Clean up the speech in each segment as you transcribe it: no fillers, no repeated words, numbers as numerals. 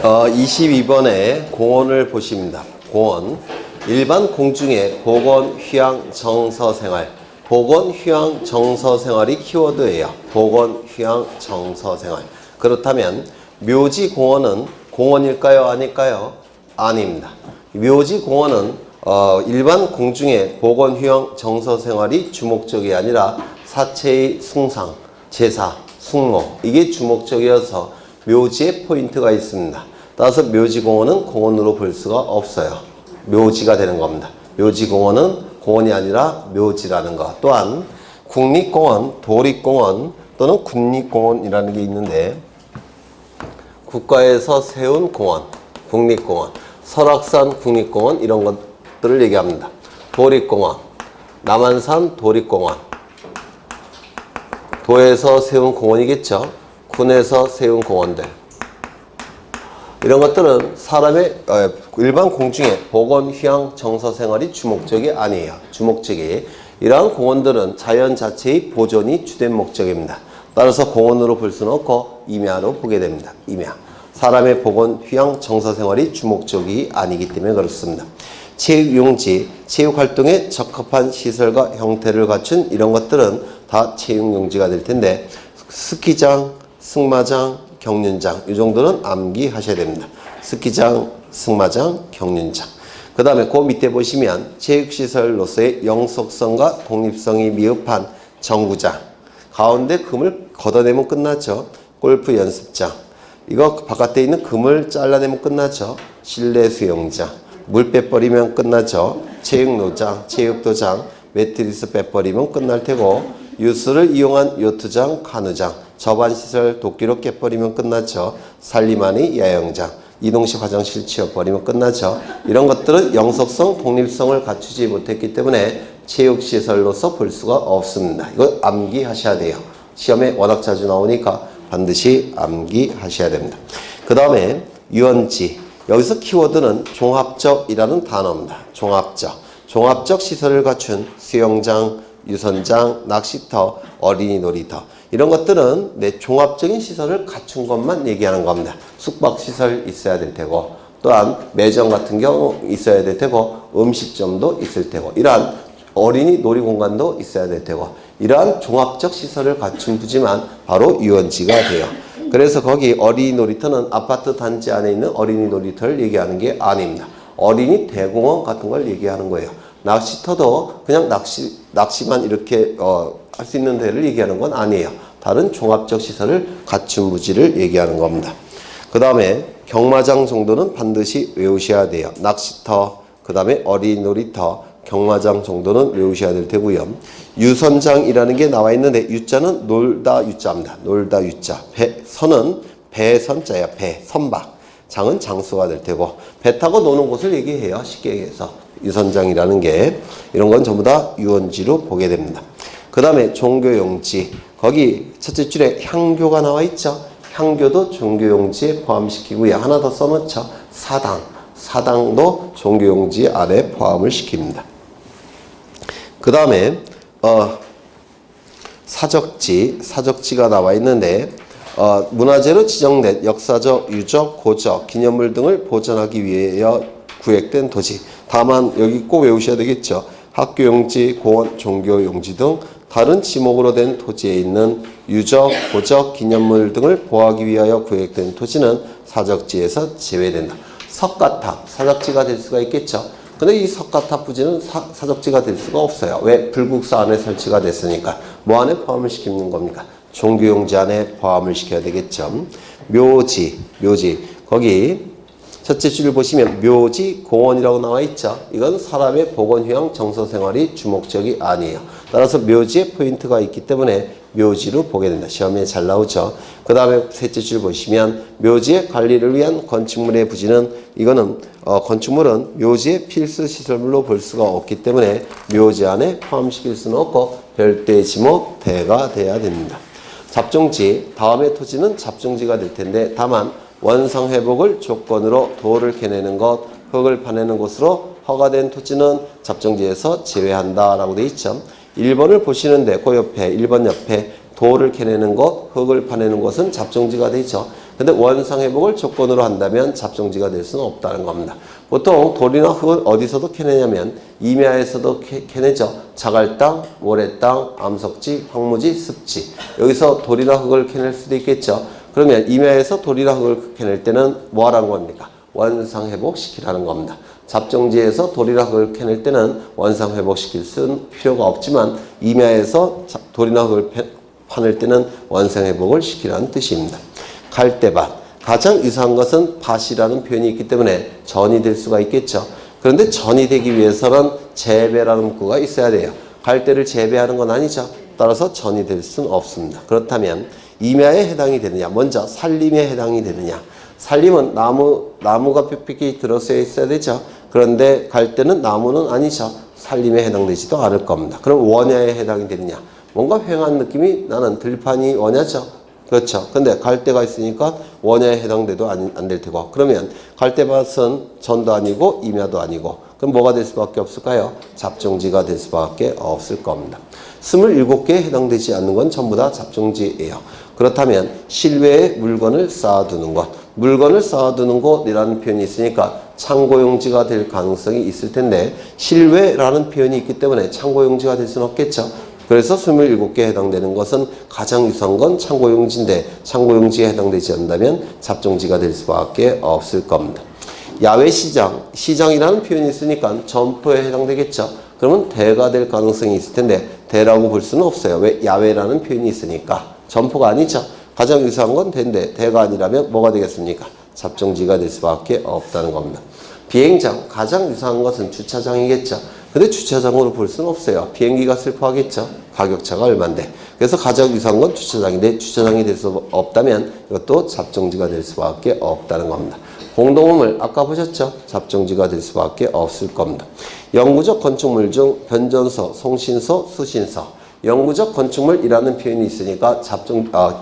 22번에 공원을 보십니다. 공원. 일반 공중의 보건, 휴양, 정서 생활. 보건, 휴양, 정서 생활이 키워드예요. 보건, 휴양, 정서 생활. 그렇다면 묘지 공원은 공원일까요? 아닐까요? 아닙니다. 묘지 공원은 일반 공중의 보건, 휴양, 정서 생활이 주목적이 아니라 사체의 숭상, 제사, 숙모 이게 주목적이어서 묘지에 포인트가 있습니다. 따라서 묘지공원은 공원으로 볼 수가 없어요. 묘지가 되는 겁니다. 묘지공원은 공원이 아니라 묘지라는 것. 또한 국립공원, 도립공원 또는 국립공원이라는 게 있는데 국가에서 세운 공원, 국립공원, 설악산 국립공원 이런 것들을 얘기합니다. 도립공원, 남한산 도립공원, 도에서 세운 공원이겠죠. 군에서 세운 공원들. 이런 것들은 사람의 일반 공중의 보건, 휴양, 정서 생활이 주목적이 아니에요. 주목적이. 이러한 공원들은 자연 자체의 보존이 주된 목적입니다. 따라서 공원으로 볼 수는 없고 임야로 보게 됩니다. 임야. 사람의 보건, 휴양, 정서 생활이 주목적이 아니기 때문에 그렇습니다. 체육용지, 체육활동에 적합한 시설과 형태를 갖춘 이런 것들은 다 체육용지가 될 텐데 스키장, 승마장, 경륜장 이 정도는 암기하셔야 됩니다. 스키장, 승마장, 경륜장. 그 다음에 그 밑에 보시면 체육시설로서의 영속성과 독립성이 미흡한 정구장. 가운데 금을 걷어내면 끝나죠. 골프 연습장. 이거 바깥에 있는 금을 잘라내면 끝나죠. 실내 수영장. 물 빼버리면 끝나죠. 체육노장, 체육도장, 매트리스 빼버리면 끝날 테고 유수를 이용한 요트장, 카누장, 접안시설 도끼로 깨버리면 끝나죠. 살림하니 야영장, 이동식 화장실 치워버리면 끝나죠. 이런 것들은 영속성, 독립성을 갖추지 못했기 때문에 체육시설로서 볼 수가 없습니다. 이거 암기하셔야 돼요. 시험에 워낙 자주 나오니까 반드시 암기하셔야 됩니다. 그 다음에 유원지. 여기서 키워드는 종합적이라는 단어입니다. 종합적. 종합적 시설을 갖춘 수영장, 유선장, 낚시터, 어린이 놀이터 이런 것들은 종합적인 시설을 갖춘 것만 얘기하는 겁니다. 숙박시설 있어야 될 테고 또한 매점 같은 경우 있어야 될 테고 음식점도 있을 테고 이러한 어린이 놀이공간도 있어야 될 테고 이러한 종합적 시설을 갖춘 부지만 바로 유원지가 돼요. 그래서 거기 어린이 놀이터는 아파트 단지 안에 있는 어린이 놀이터를 얘기하는 게 아닙니다. 어린이 대공원 같은 걸 얘기하는 거예요. 낚시터도 그냥 낚시만 이렇게 할 수 있는 데를 얘기하는 건 아니에요. 다른 종합적 시설을 갖춘 부지를 얘기하는 겁니다. 그 다음에 경마장 정도는 반드시 외우셔야 돼요. 낚시터, 그 다음에 어린이 놀이터, 경마장 정도는 외우셔야 될 테고요. 유선장이라는 게 나와 있는데 유자는 놀다 유자입니다. 놀다 유자. 선은 배선자예요. 배, 선박. 장은 장수가 될 테고 배 타고 노는 곳을 얘기해요. 쉽게 얘기해서 유선장이라는 게 이런 건 전부 다 유원지로 보게 됩니다. 그 다음에 종교용지. 거기 첫째 줄에 향교가 나와 있죠. 향교도 종교용지에 포함시키고요. 하나 더 써놓죠. 사당. 사당도 종교용지 안에 포함을 시킵니다. 그 다음에 사적지. 사적지가 나와 있는데 문화재로 지정된 역사적, 유적, 고적, 기념물 등을 보존하기 위하여 구획된 토지. 다만 여기 꼭 외우셔야 되겠죠. 학교용지, 공원, 종교용지 등 다른 지목으로 된 토지에 있는 유적, 고적, 기념물 등을 보호하기 위하여 구획된 토지는 사적지에서 제외된다. 석가탑, 사적지가 될 수가 있겠죠. 근데 이 석가탑 부지는 사적지가 될 수가 없어요. 왜? 불국사 안에 설치가 됐으니까. 뭐 안에 포함을 시키는 겁니까? 종교용지 안에 포함을 시켜야 되겠죠. 묘지. 거기 첫째 줄을 보시면 묘지 공원이라고 나와 있죠. 이건 사람의 보건, 휴양, 정서 생활이 주목적이 아니에요. 따라서 묘지에 포인트가 있기 때문에 묘지로 보게 된다. 시험에 잘 나오죠. 그 다음에 셋째 줄 보시면 묘지의 관리를 위한 건축물의 부지는 이거는 건축물은 묘지의 필수 시설물로 볼 수가 없기 때문에 묘지 안에 포함시킬 수는 없고 별도의 지목 대가 돼야 됩니다. 잡종지, 다음의 토지는 잡종지가 될 텐데 다만 원상 회복을 조건으로 돌을 캐내는 것, 흙을 파내는 곳으로 허가된 토지는 잡종지에서 제외한다 라고 되어 있죠. 1번을 보시는데 그 옆에 1번 옆에 돌을 캐내는 것, 흙을 파내는 곳은 잡종지가 되죠. 근데 원상회복을 조건으로 한다면 잡종지가 될 수는 없다는 겁니다. 보통 돌이나 흙은 어디서도 캐내냐면 임야에서도 캐내죠. 자갈땅, 모래땅, 암석지, 황무지, 습지. 여기서 돌이나 흙을 캐낼 수도 있겠죠. 그러면 임야에서 돌이나 흙을 캐낼 때는 뭐 하라는 겁니까? 원상회복 시키라는 겁니다. 잡종지에서 돌이나 흙을 캐낼 때는 원상회복 시킬 수는 필요가 없지만 임야에서 돌이나 흙을 파낼 때는 원상회복을 시키라는 뜻입니다. 갈대밭. 가장 유사한 것은 밭이라는 표현이 있기 때문에 전이 될 수가 있겠죠. 그런데 전이 되기 위해서는 재배라는 문구가 있어야 돼요. 갈대를 재배하는 건 아니죠. 따라서 전이 될 수는 없습니다. 그렇다면 임야에 해당이 되느냐? 먼저 산림에 해당이 되느냐? 산림은 나무가 빽빽히 들어서 있어야 되죠. 그런데 갈대는 나무는 아니죠. 산림에 해당되지도 않을 겁니다. 그럼 원야에 해당이 되느냐? 뭔가 휑한 느낌이 나는 들판이 원야죠. 그렇죠. 근데 갈대가 있으니까 원야에 해당돼도 안 될 테고. 그러면 갈대밭은 전도 아니고 임야도 아니고. 그럼 뭐가 될 수밖에 없을까요? 잡종지가 될 수밖에 없을 겁니다. 27개에 해당되지 않는 건 전부 다 잡종지예요. 그렇다면 실외에 물건을 쌓아두는 것. 물건을 쌓아두는 곳이라는 표현이 있으니까 창고용지가 될 가능성이 있을 텐데 실외라는 표현이 있기 때문에 창고용지가 될 수는 없겠죠. 그래서 27개에 해당되는 것은 가장 유사한 건 창고용지인데 창고용지에 해당되지 않는다면 잡종지가 될 수밖에 없을 겁니다. 야외시장, 시장이라는 표현이 있으니까 점포에 해당되겠죠. 그러면 대가 될 가능성이 있을 텐데 대라고 볼 수는 없어요. 왜? 야외라는 표현이 있으니까. 점포가 아니죠. 가장 유사한 건 대인데 대가 아니라면 뭐가 되겠습니까? 잡종지가 될 수밖에 없다는 겁니다. 비행장, 가장 유사한 것은 주차장이겠죠. 근데 주차장으로 볼 수는 없어요. 비행기가 슬퍼하겠죠. 가격차가 얼만데. 그래서 가장 유사한 건 주차장인데 주차장이 될 수 없다면 이것도 잡종지가 될 수밖에 없다는 겁니다. 공동우물 아까 보셨죠? 잡종지가 될 수밖에 없을 겁니다. 영구적 건축물 중 변전소, 송신소, 수신소. 영구적 건축물이라는 표현이 있으니까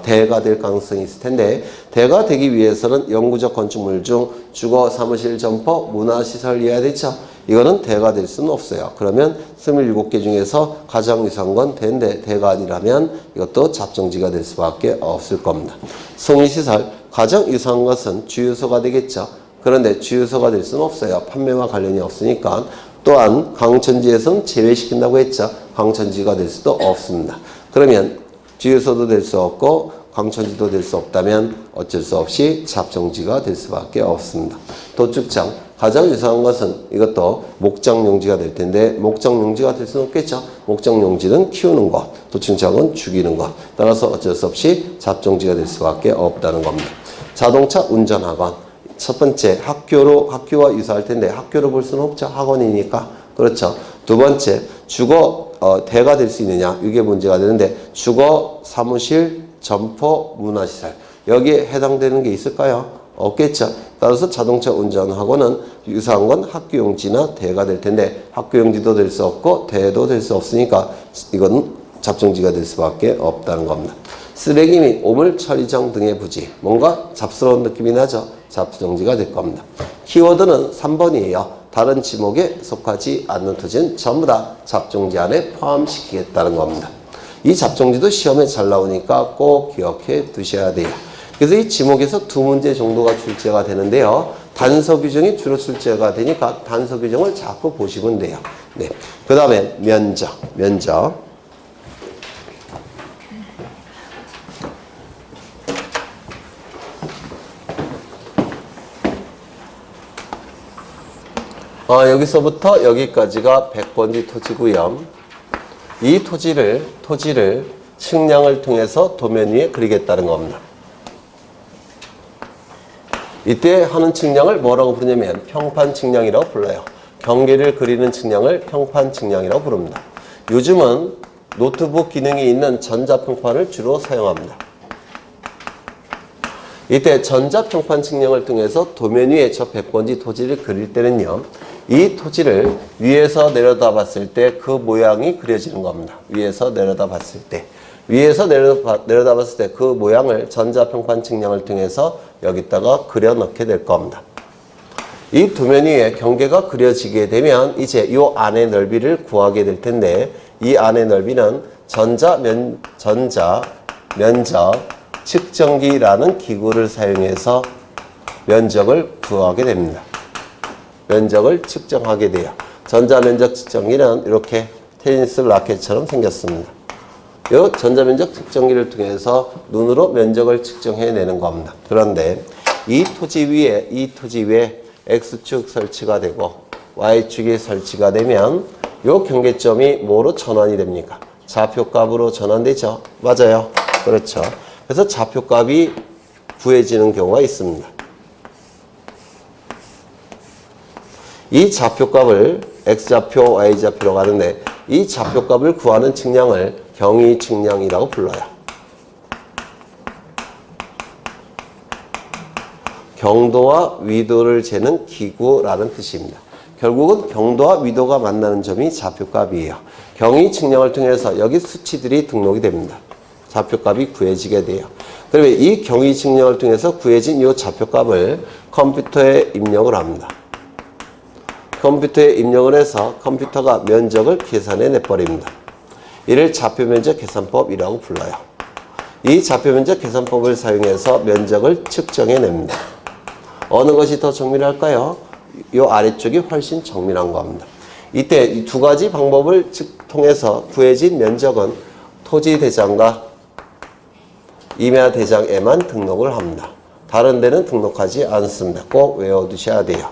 대가 될 가능성이 있을 텐데 대가 되기 위해서는 영구적 건축물 중 주거, 사무실, 점포, 문화시설이어야 되죠. 이거는 대가 될 수는 없어요. 그러면 27개 중에서 가장 유사한 건 대인데 대가 아니라면 이것도 잡종지가 될 수밖에 없을 겁니다. 성리시설, 가장 유사한 것은 주유소가 되겠죠. 그런데 주유소가 될 수는 없어요. 판매와 관련이 없으니까. 또한 강천지에서는 제외시킨다고 했죠. 강천지가 될 수도 없습니다. 그러면 주유소도 될 수 없고 강천지도 될 수 없다면 어쩔 수 없이 잡종지가 될 수밖에 없습니다. 도축장, 가장 유사한 것은 이것도 목장용지가 될 텐데 목장용지가 될 수는 없겠죠. 목장용지는 키우는 것, 도축장은 죽이는 것. 따라서 어쩔 수 없이 잡종지가 될 수밖에 없다는 겁니다. 자동차 운전학원. 첫 번째 학교와 유사할 텐데 학교로 볼 수는 없죠. 학원이니까. 그렇죠. 두 번째 주거 대가 될 수 있느냐. 이게 문제가 되는데 주거, 사무실, 점포, 문화시설. 여기에 해당되는 게 있을까요? 없겠죠. 따라서 자동차 운전학원은 유사한 건 학교용지나 대가 될 텐데 학교용지도 될 수 없고 대도 될 수 없으니까 이건 잡종지가 될 수밖에 없다는 겁니다. 쓰레기 및 오물 처리장 등의 부지. 뭔가 잡스러운 느낌이 나죠. 잡종지가 될 겁니다. 키워드는 3번이에요. 다른 지목에 속하지 않는 토지는 전부 다 잡종지 안에 포함시키겠다는 겁니다. 이 잡종지도 시험에 잘 나오니까 꼭 기억해 두셔야 돼요. 그래서 이 지목에서 두 문제 정도가 출제가 되는데요. 단서 규정이 주로 출제가 되니까 단서 규정을 자꾸 보시면 돼요. 네. 그 다음에 면적. 여기서부터 여기까지가 100번지 토지고요. 이 토지를 측량을 통해서 도면 위에 그리겠다는 겁니다. 이때 하는 측량을 뭐라고 부르냐면 평판 측량이라고 불러요. 경계를 그리는 측량을 평판 측량이라고 부릅니다. 요즘은 노트북 기능이 있는 전자평판을 주로 사용합니다. 이때 전자평판 측량을 통해서 도면 위에 저 100번지 토지를 그릴 때는요. 이 토지를 위에서 내려다 봤을 때 그 모양이 그려지는 겁니다. 위에서 내려다 봤을 때 그 모양을 전자평판 측량을 통해서 여기다가 그려 넣게 될 겁니다. 이 도면 위에 경계가 그려지게 되면 이제 이 안의 넓이를 구하게 될 텐데 이 안의 넓이는 전자 면적 측정기라는 기구를 사용해서 면적을 구하게 됩니다. 면적을 측정하게 돼요. 전자면적 측정기는 이렇게 테니스 라켓처럼 생겼습니다. 이 전자면적 측정기를 통해서 눈으로 면적을 측정해내는 겁니다. 그런데 이 토지 위에 X축 설치가 되고 Y축이 설치가 되면 이 경계점이 뭐로 전환이 됩니까? 좌표값으로 전환되죠? 맞아요. 그렇죠. 그래서 좌표값이 구해지는 경우가 있습니다. 이 좌표값을 X좌표, Y좌표로 가는데 이 좌표값을 구하는 측량을 경위 측량이라고 불러요. 경도와 위도를 재는 기구라는 뜻입니다. 결국은 경도와 위도가 만나는 점이 좌표값이에요. 경위 측량을 통해서 여기 수치들이 등록이 됩니다. 좌표값이 구해지게 돼요. 그러면 이 경위 측량을 통해서 구해진 이 좌표값을 컴퓨터에 입력을 합니다. 컴퓨터에 입력을 해서 컴퓨터가 면적을 계산해 내버립니다. 이를 좌표면적 계산법이라고 불러요. 이 좌표면적 계산법을 사용해서 면적을 측정해 냅니다. 어느 것이 더 정밀할까요? 이 아래쪽이 훨씬 정밀한 겁니다. 이때 이 두 가지 방법을 통해서 구해진 면적은 토지 대장과 임야 대장에만 등록을 합니다. 다른 데는 등록하지 않습니다. 꼭 외워두셔야 돼요.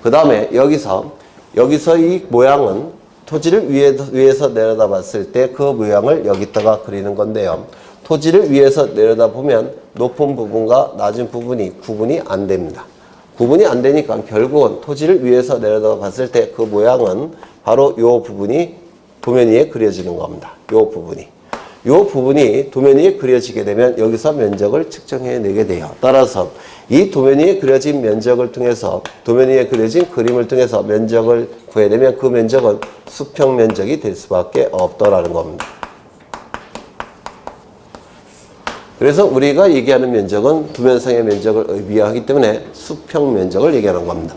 그 다음에 여기서 이 모양은 토지를 위에서 내려다 봤을 때 그 모양을 여기다가 그리는 건데요. 토지를 위에서 내려다 보면 높은 부분과 낮은 부분이 구분이 안 됩니다. 구분이 안 되니까 결국은 토지를 위에서 내려다 봤을 때 그 모양은 바로 이 부분이 도면 위에 그려지는 겁니다. 이 부분이 도면 위에 그려지게 되면 여기서 면적을 측정해내게 돼요. 따라서 이 도면 위에 그려진 면적을 통해서 도면 위에 그려진 그림을 통해서 면적을 구해내면 그 면적은 수평 면적이 될 수밖에 없더라는 겁니다. 그래서 우리가 얘기하는 면적은 도면상의 면적을 의미하기 때문에 수평 면적을 얘기하는 겁니다.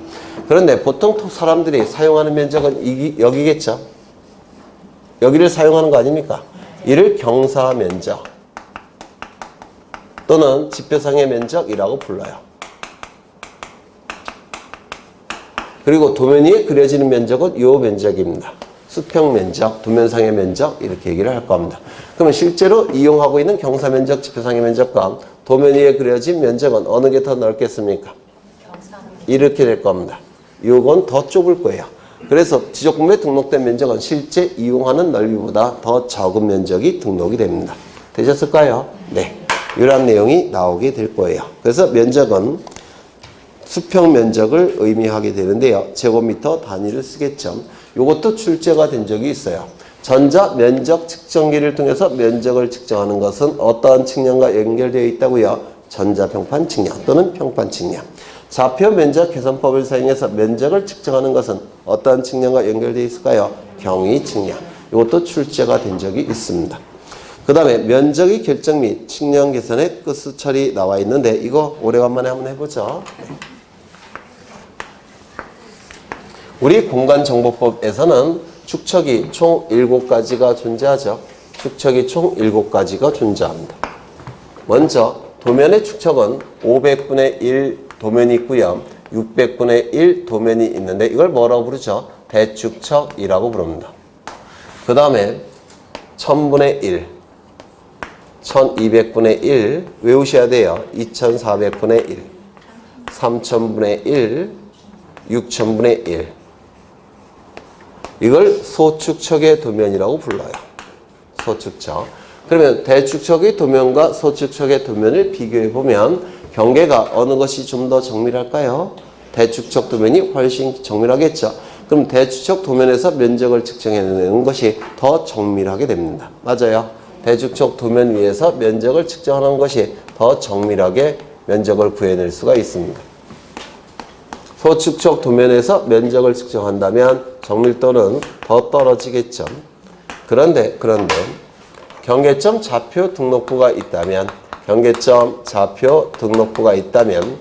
그런데 보통 사람들이 사용하는 면적은 여기겠죠? 여기를 사용하는 거 아닙니까? 이를 경사 면적 또는 지표상의 면적이라고 불러요. 그리고 도면 위에 그려지는 면적은 이 면적입니다. 수평 면적, 도면상의 면적 이렇게 얘기를 할 겁니다. 그러면 실제로 이용하고 있는 경사 면적, 지표상의 면적과 도면 위에 그려진 면적은 어느 게 더 넓겠습니까? 이렇게 될 겁니다. 이건 더 좁을 거예요. 그래서 지적분부에 등록된 면적은 실제 이용하는 넓이보다 더 적은 면적이 등록이 됩니다. 되셨을까요? 네. 이러한 내용이 나오게 될 거예요. 그래서 면적은 수평 면적을 의미하게 되는데요. 제곱미터 단위를 쓰겠죠. 이것도 출제가 된 적이 있어요. 전자 면적 측정기를 통해서 면적을 측정하는 것은 어떠한 측량과 연결되어 있다고요? 전자평판 측량 또는 평판 측량. 좌표 면적 계산법을 사용해서 면적을 측정하는 것은 어떠한 측량과 연결되어 있을까요? 경위 측량. 이것도 출제가 된 적이 있습니다. 그 다음에 면적의 결정 및 측량 계산의 끝수철이 나와 있는데 이거 오래간만에 한번 해보죠. 우리 공간정보법에서는 축척이 총 7가지가 존재하죠. 축척이 총 7가지가 존재합니다. 먼저 도면의 축척은 500분의 1 도면이 있고요. 600분의 1 도면이 있는데 이걸 뭐라고 부르죠? 대축척이라고 부릅니다. 그 다음에 1000분의 1, 1200분의 1 외우셔야 돼요. 2400분의 1, 3000분의 1, 6000분의 1 이걸 소축척의 도면이라고 불러요. 소축척. 그러면 대축척의 도면과 소축척의 도면을 비교해보면 경계가 어느 것이 좀 더 정밀할까요? 대축척 도면이 훨씬 정밀하겠죠. 그럼 대축척 도면에서 면적을 측정해내는 것이 더 정밀하게 됩니다. 맞아요. 대축척 도면 위에서 면적을 측정하는 것이 더 정밀하게 면적을 구해낼 수가 있습니다. 소축척 도면에서 면적을 측정한다면 정밀도는 더 떨어지겠죠. 그런데 경계점 좌표 등록부가 있다면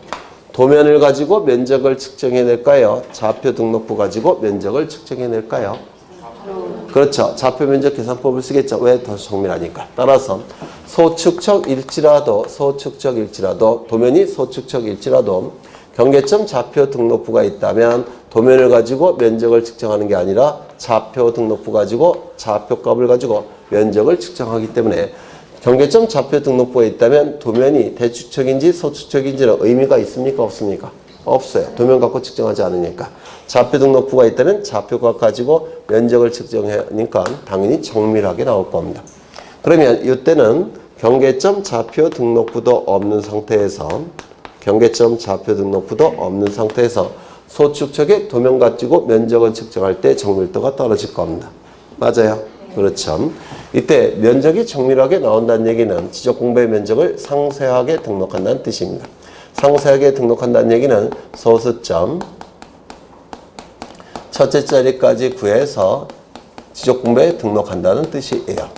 도면을 가지고 면적을 측정해낼까요? 좌표 등록부 가지고 면적을 측정해낼까요? 그렇죠. 좌표 면적 계산법을 쓰겠죠. 왜? 더 정밀하니까. 따라서 소축척일지라도 도면이 소축척일지라도 경계점 좌표 등록부가 있다면 도면을 가지고 면적을 측정하는 게 아니라 좌표 등록부 가지고 좌표값을 가지고 면적을 측정하기 때문에 경계점 좌표 등록부가 있다면 도면이 대축척인지 소축척인지는 의미가 있습니까? 없습니까? 없어요. 도면 갖고 측정하지 않으니까. 좌표 등록부가 있다면 좌표값 가지고 면적을 측정하니까 당연히 정밀하게 나올 겁니다. 그러면 이때는 경계점 좌표 등록부도 없는 상태에서 소축척의 도면 가지고 면적을 측정할 때 정밀도가 떨어질 겁니다. 맞아요? 그렇죠. 이때 면적이 정밀하게 나온다는 얘기는 지적공부의 면적을 상세하게 등록한다는 뜻입니다. 상세하게 등록한다는 얘기는 소수점 첫째 자리까지 구해서 지적공부에 등록한다는 뜻이에요.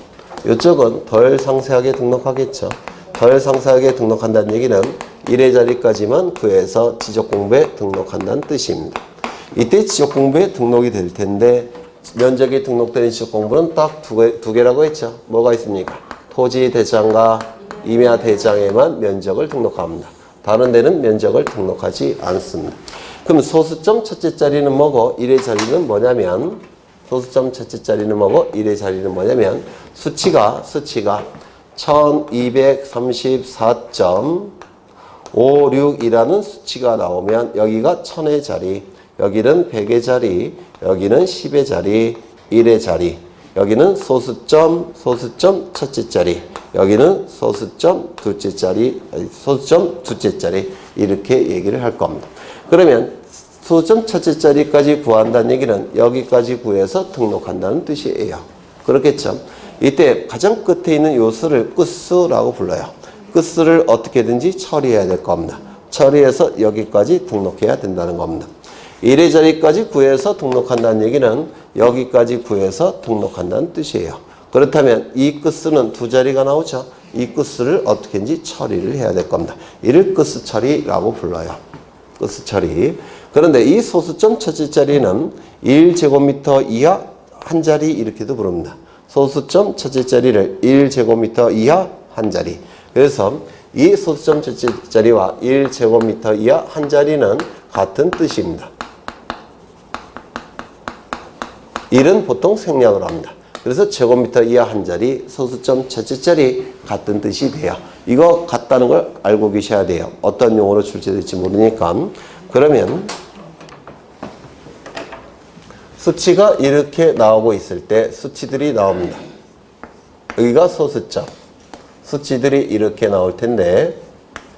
이쪽은 덜 상세하게 등록하겠죠. 덜 상세하게 등록한다는 얘기는 1의 자리까지만 구해서 지적공부에 등록한다는 뜻입니다. 이때 지적공부에 등록이 될 텐데 면적이 등록되는 지적공부는 딱 두 개라고 했죠. 뭐가 있습니까? 토지대장과 임야대장에만 면적을 등록합니다. 다른 데는 면적을 등록하지 않습니다. 그럼 소수점 첫째 자리는 뭐고 1의 자리는 뭐냐면 수치가 1234.56이라는 수치가 나오면 여기가 1000의 자리, 여기는 100의 자리, 여기는 10의 자리, 1의 자리, 여기는 소수점 첫째 자리, 여기는 소수점 둘째 자리 이렇게 얘기를 할 겁니다. 그러면 소수점 첫째 자리까지 구한다는 얘기는 여기까지 구해서 등록한다는 뜻이에요. 그렇겠죠? 이때 가장 끝에 있는 요 수를 끝수라고 불러요. 끝수를 어떻게든지 처리해야 될 겁니다. 처리해서 여기까지 등록해야 된다는 겁니다. 1의 자리까지 구해서 등록한다는 얘기는 여기까지 구해서 등록한다는 뜻이에요. 그렇다면 이 끝수는 두 자리가 나오죠. 이 끝수를 어떻게든지 처리를 해야 될 겁니다. 이를 끝수 처리라고 불러요. 끝수 처리. 그런데 이 소수점 첫째 자리는 1제곱미터 이하 한 자리 이렇게도 부릅니다. 소수점 첫째 자리를 1제곱미터 이하 한 자리. 그래서 이 소수점 첫째 자리와 1제곱미터 이하 한 자리는 같은 뜻입니다. 1은 보통 생략을 합니다. 그래서 제곱미터 이하 한 자리, 소수점 첫째 자리 같은 뜻이 돼요. 이거 같다는 걸 알고 계셔야 돼요. 어떤 용어로 출제될지 모르니까. 그러면 수치가 이렇게 나오고 있을 때 수치들이 나옵니다. 여기가 소수점. 수치들이 이렇게 나올 텐데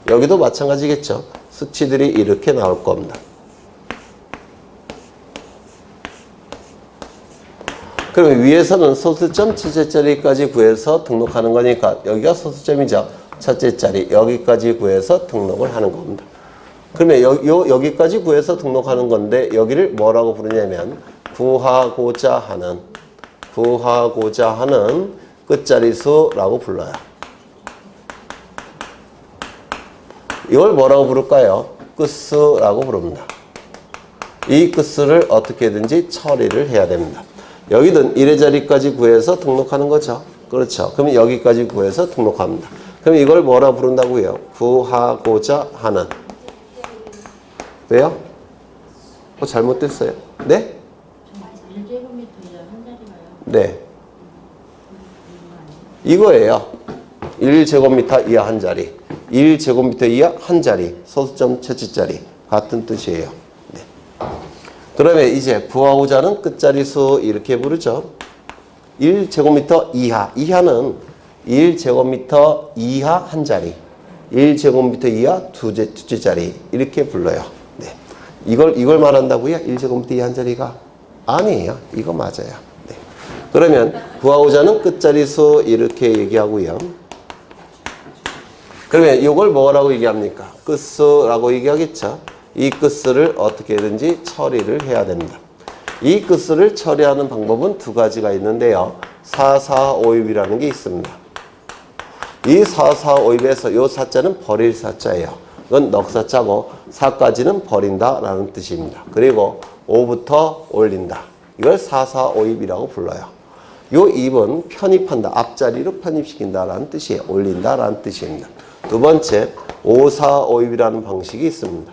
여기도 마찬가지겠죠. 수치들이 이렇게 나올 겁니다. 그러면 위에서는 소수점 첫째 자리까지 구해서 등록하는 거니까 여기가 소수점이죠. 첫째 자리 여기까지 구해서 등록을 하는 겁니다. 그러면 여기까지 구해서 등록하는 건데 여기를 뭐라고 부르냐면 구하고자 하는 끝자리수라고 불러요. 이걸 뭐라고 부를까요? 끝수라고 부릅니다. 이 끝수를 어떻게든지 처리를 해야 됩니다. 여기든 1의 자리까지 구해서 등록하는 거죠. 그렇죠. 그럼 여기까지 구해서 등록합니다. 그럼 이걸 뭐라 부른다고요? 구하고자 하는. 왜요? 잘못됐어요. 네? 1제곱미터 이하 한 자리가요? 네. 이거예요. 1제곱미터 이하 한 자리. 1제곱미터 이하 한 자리. 소수점 첫째 자리. 같은 뜻이에요. 네. 그러면 이제 구하고자 하는 끝자리수 이렇게 부르죠. 1제곱미터 이하. 이하는 1제곱미터 이하 한 자리. 1제곱미터 이하 둘째 자리. 이렇게 불러요. 네. 이걸 말한다고요? 1제곱미터 이하 한 자리가? 아니에요. 이거 맞아요. 네. 그러면 구하고자 하는 끝자리수 이렇게 얘기하고요. 그러면 이걸 뭐라고 얘기합니까? 끝수라고 얘기하겠죠. 이 끝수를 어떻게든지 처리를 해야 됩니다. 이 끝수를 처리하는 방법은 두 가지가 있는데요. 4,4,5입이라는 게 있습니다. 이 4,4,5입에서 이 사자는 버릴 사자예요. 이건 넉사자고 4까지는 버린다라는 뜻입니다. 그리고 5부터 올린다. 이걸 4,4,5입이라고 불러요. 요 입은 편입한다. 앞자리로 편입시킨다라는 뜻이에요. 올린다라는 뜻입니다. 두 번째, 5, 4, 5입이라는 방식이 있습니다.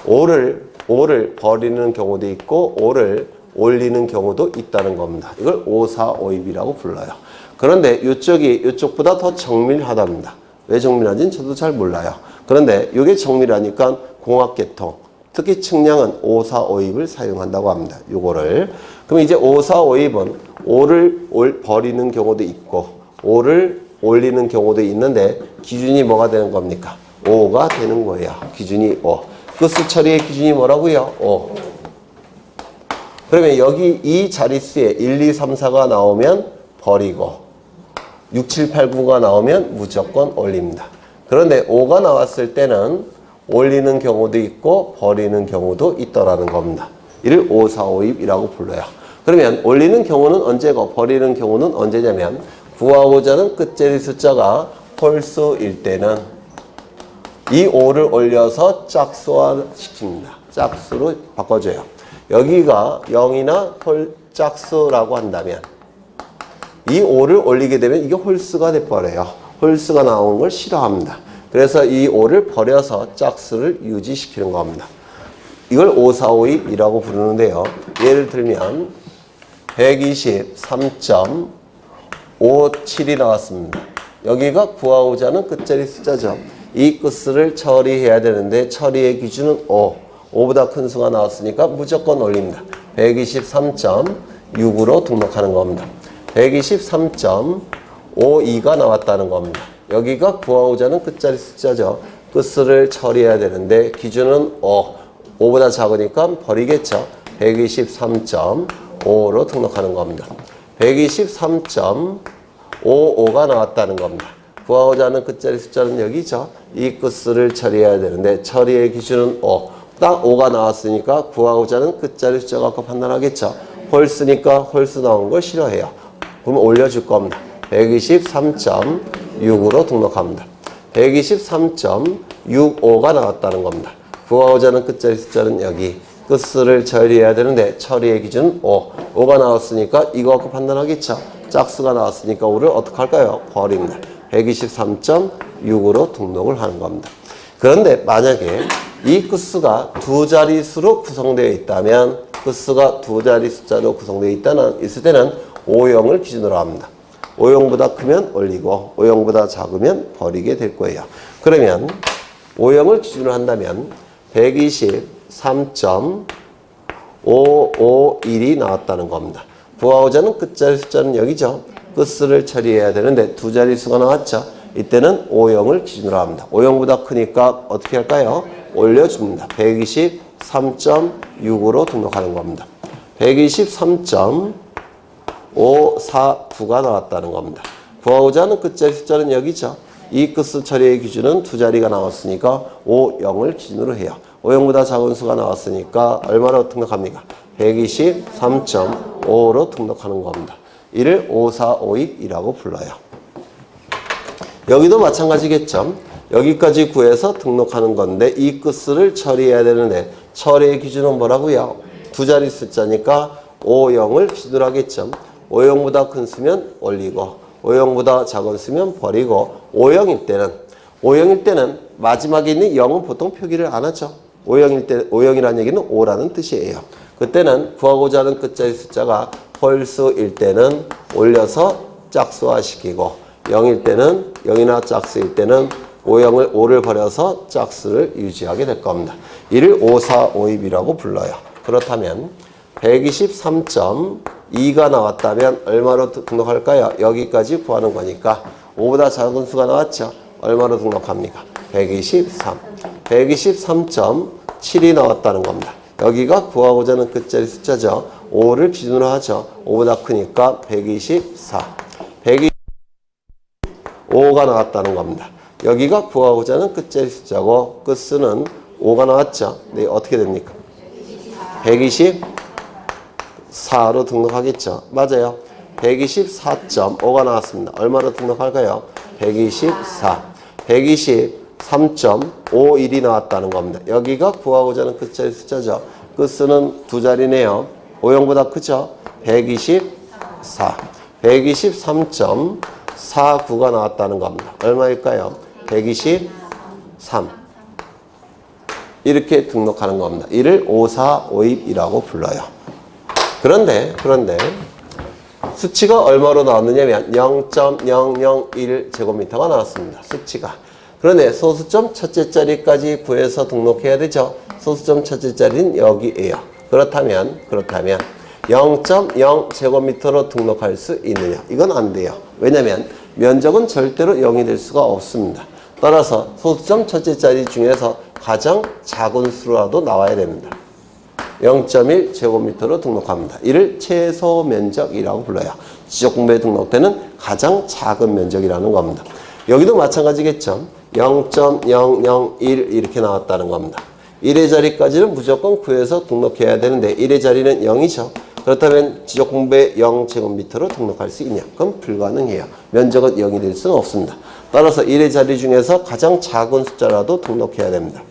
5를 버리는 경우도 있고 5를 올리는 경우도 있다는 겁니다. 이걸 5, 4, 5입이라고 불러요. 그런데 이쪽보다 더 정밀하답니다. 왜 정밀한지는 저도 잘 몰라요. 그런데 이게 정밀하니까 공학계통, 특히 측량은 5, 4, 5입을 사용한다고 합니다. 요거를. 그럼 이제 5, 4, 5입은 5를 버리는 경우도 있고 5를 올리는 경우도 있는데 기준이 뭐가 되는 겁니까? 5가 되는 거예요. 기준이 5. 끝수 처리의 기준이 뭐라고요? 5. 그러면 여기 이 자릿수에 1, 2, 3, 4가 나오면 버리고 6, 7, 8, 9가 나오면 무조건 올립니다. 그런데 5가 나왔을 때는 올리는 경우도 있고 버리는 경우도 있더라는 겁니다. 이를 5, 4, 5입이라고 불러요. 그러면 올리는 경우는 언제고 버리는 경우는 언제냐면 구하고자 하는 끝자리 숫자가 홀수일 때는 이 5를 올려서 짝수화시킵니다. 짝수로 바꿔줘요. 여기가 0이나 짝수라고 한다면 이 5를 올리게 되면 이게 홀수가 돼버려요. 홀수가 나오는 걸 싫어합니다. 그래서 이 5를 버려서 짝수를 유지시키는 겁니다. 이걸 5, 4, 5입이라고 부르는데요. 예를 들면 123.57이 나왔습니다. 여기가 구하고자 하는 끝자리 숫자죠. 이 끝수를 처리해야 되는데 처리의 기준은 5. 5보다 큰 수가 나왔으니까 무조건 올립니다. 123.6으로 등록하는 겁니다. 123.52가 나왔다는 겁니다. 여기가 구하고자 하는 끝자리 숫자죠. 끝수를 처리해야 되는데 기준은 5. 5보다 작으니까 버리겠죠. 123.5로 등록하는 겁니다. 123.55가 나왔다는 겁니다. 구하고자 하는 끝자리 숫자는 여기죠. 이 끝수를 처리해야 되는데 처리의 기준은 5. 딱 5가 나왔으니까 구하고자 하는 끝자리 숫자 갖고 판단하겠죠. 홀수니까 홀수 나온 걸 싫어해요. 그럼 올려줄 겁니다. 123.6으로 등록합니다. 123.65가 나왔다는 겁니다. 구하고자 하는 끝자리 숫자는 여기. 끝수를 처리해야 되는데 처리의 기준은 5. 5가 나왔으니까 이거 갖고 판단하겠죠. 짝수가 나왔으니까 5를 어떻게 할까요? 버립니다. 123.6으로 등록을 하는 겁니다. 그런데 만약에 이 끝수가 두 자릿수로 구성되어 있다면 끝수가 두 자리 숫자로 구성되어 있을 때는 5형을 기준으로 합니다. 5형보다 크면 올리고 5형보다 작으면 버리게 될 거예요. 그러면 5형을 기준으로 한다면 123.551이 나왔다는 겁니다. 구하고자 하는 끝자리 숫자는 여기죠. 끝수를 처리해야 되는데 두 자릿수가 나왔죠. 이때는 5형을 기준으로 합니다. 5형보다 크니까 어떻게 할까요? 올려줍니다. 123.6으로 등록하는 겁니다. 123.549가 나왔다는 겁니다. 구하고자 하는 끝자리 숫자는 여기죠. 이 끝수 처리의 기준은 두 자리가 나왔으니까 5형을 기준으로 해요. 5형보다 작은 수가 나왔으니까 얼마로 등록합니까? 123.5로 등록하는 겁니다. 이를 5, 4, 5입이라고 불러요. 여기도 마찬가지겠죠. 여기까지 구해서 등록하는 건데 이 끝수를 처리해야 되는데 처리의 기준은 뭐라고요? 두 자리 숫자니까 5형을 기준으로 하겠죠. 5형보다 큰 수면 올리고 5형보다 작은 수면 버리고 5형일 때는 마지막에 있는 0은 보통 표기를 안 하죠. 5형이라는 얘기는 5라는 뜻이에요. 그때는 구하고자 하는 끝자리 숫자가 홀수일 때는 올려서 짝수화시키고 0일 때는 0이나 짝수일 때는 5를 버려서 짝수를 유지하게 될 겁니다. 이를 5, 4, 5입이라고 불러요. 그렇다면 123.2가 나왔다면 얼마로 등록할까요? 여기까지 구하는 거니까 5보다 작은 수가 나왔죠. 얼마로 등록합니까? 123. 123.7이 나왔다는 겁니다. 여기가 구하고자 하는 끝자리 숫자죠. 5를 기준으로 하죠. 5보다 크니까 124. 125가 나왔다는 겁니다. 여기가 구하고자 하는 끝자리 숫자고 끝수는 5가 나왔죠. 네, 어떻게 됩니까? 124로 등록하겠죠. 맞아요. 124.5가 나왔습니다. 얼마로 등록할까요? 124. 123.51이 나왔다는 겁니다. 여기가 구하고자 하는 끝자리 숫자죠. 끝수는 두 자리네요. 5형보다 크죠? 124. 4. 123.49가 나왔다는 겁니다. 얼마일까요? 123. 이렇게 등록하는 겁니다. 이를 545입이라고 불러요. 그런데 수치가 얼마로 나왔느냐면 0.001제곱미터가 나왔습니다. 수치가. 그런데 소수점 첫째 자리까지 구해서 등록해야 되죠. 소수점 첫째 자리는 여기에요. 그렇다면 0.0제곱미터로 등록할 수 있느냐? 이건 안 돼요. 왜냐면 면적은 절대로 0이 될 수가 없습니다. 따라서 소수점 첫째 자리 중에서 가장 작은 수라도 나와야 됩니다. 0.1제곱미터로 등록합니다. 이를 최소 면적이라고 불러요. 지적공부에 등록되는 가장 작은 면적이라는 겁니다. 여기도 마찬가지겠죠. 0.001 이렇게 나왔다는 겁니다. 1의 자리까지는 무조건 구해서 등록해야 되는데 1의 자리는 0이죠. 그렇다면 지적공부에 0제곱미터로 등록할 수 있냐? 그럼 불가능해요. 면적은 0이 될 수는 없습니다. 따라서 1의 자리 중에서 가장 작은 숫자라도 등록해야 됩니다.